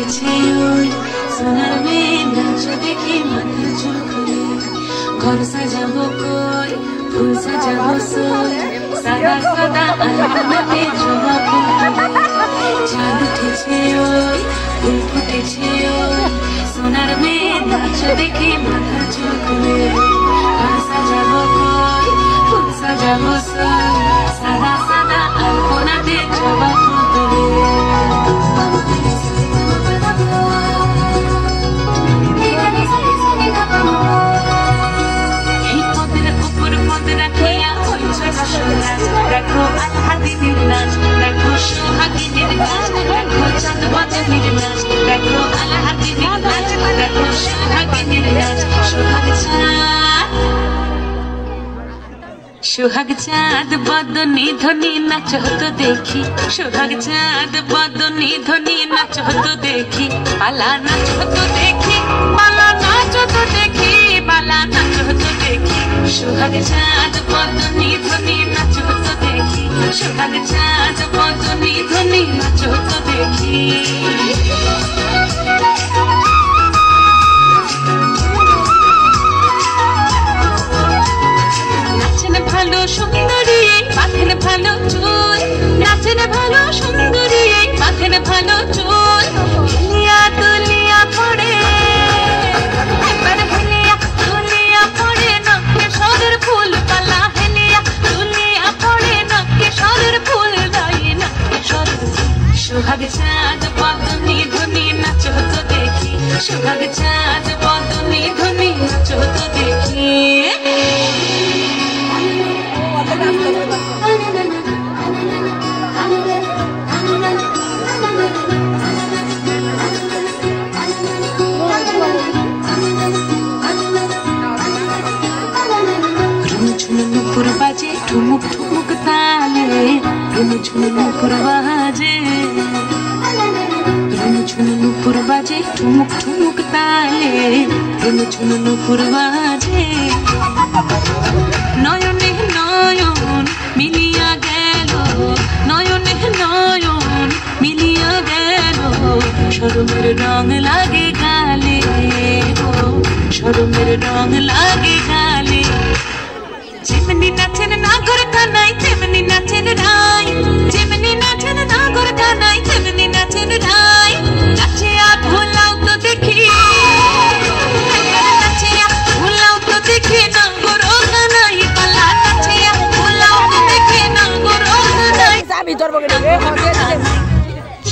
উঠেছে ওই সোনার মেয়ে নাচ দেখে মাথার চুল খুলে ঘর সাজাবো কই ফুল সাজাবো সই সাদা সাদা আলপনাতে জবা ফুল তুলে চাঁদ উঠেছে ওই ফুল ফুটেছে ওই সোনার মেয়ে নাচ দেখে মাথার চুল খুলে ঘর সাজাবো কই ফুল সাজাবো সই সাদা সাদা আলপনাতে জবা ফুল তুলে দেখো আলহাদিনের নাচ দেখো সোহাগিনীর নাচ দেখো চাঁদবাজানির নাচ দেখো আলহাদিনের নাচ দেখো সোহাগিনীর নাচ সোহাগ চাঁদ বদনি ধ্বনি নাচ হতো দেখি সোহাগ চাঁদ বদনি ধ্বনি নাচ হতো দেখি পালা নাচ হতো দেখি পালা নাচ হতো দেখি পালা নাচ হতো দেখি সোহাগ চাঁদ বদনি ধ্বনি নাচ হতো দেখি সোহাগ চাঁদ বদনি ধ্বনি নাচ হতো দেখি ভালো সুন্দরী মাথের ভালো চুল নাচেন ভালো সুন্দরী মাথের ভালো চুল হেলিয়া তুলিয়া পড়ে একবার হেলিয়া তুলিয়া পড়ে নকে সরের ফুল পালা হেলিয়া তুলিয়া পড়ে নকে সরের ফুল দাই নকে সরের সোহাগ চাঁদ বদনি ধ্বনি নাচ হতো দেখি সোহাগ চাঁদ বদনি ধ্বনি নাচ হতো দেখি নুপুর বাজে ঠুমুক ঠুমুক তালে রুনু ঝুনু নুপুর বাজে রুনু ঝুনু নুপুর বাজে ঠুমুক ঠুমুক তালে রুনু ঝুনু নুপুর বাজে নয়নে নয়ন মিলিয়া গেল নয়নে নয়ন মিলিয়া গেল শরমের রং লাগে গালে শরমের রং লাগে গালে যেমনি নাচেন নাগর কানাই তেমনি নাচেন রাই যেমনি নাচেন নাগর কানাই তেমনি নাচেন রাই নাচিয়া ভোলাও তো দেখি নাচিয়া ভোলাও তো দেখি নাগর কানাই পালা নাচিয়া ভোলাও তো দেখি নাগর কানাই আমি ধরবো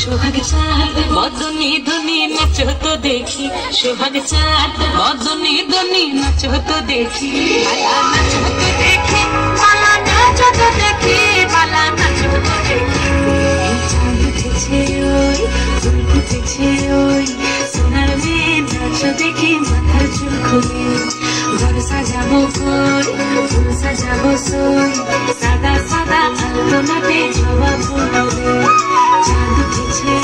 সোহাগ চাঁদ বদনি ধ্বনি নাচ হতো দেখি সোহাগ চাঁদ বদনি ধ্বনি নাচ হতো দেখি পালা নাচ হতো দেখি পালা নাচ হতো দেখি পালা নাচ হতো দেখি চাঁদ উঠেছে ওই ফুল ফুটেছে ওই সোনার মেয়ে নাচ দেখি মাথার চুল খুলে ঘর সাজাবো কই ফুল সাজাবো সই সাদা সাদা আলপনাতে জবা ফুল চাঁদ উঠেছে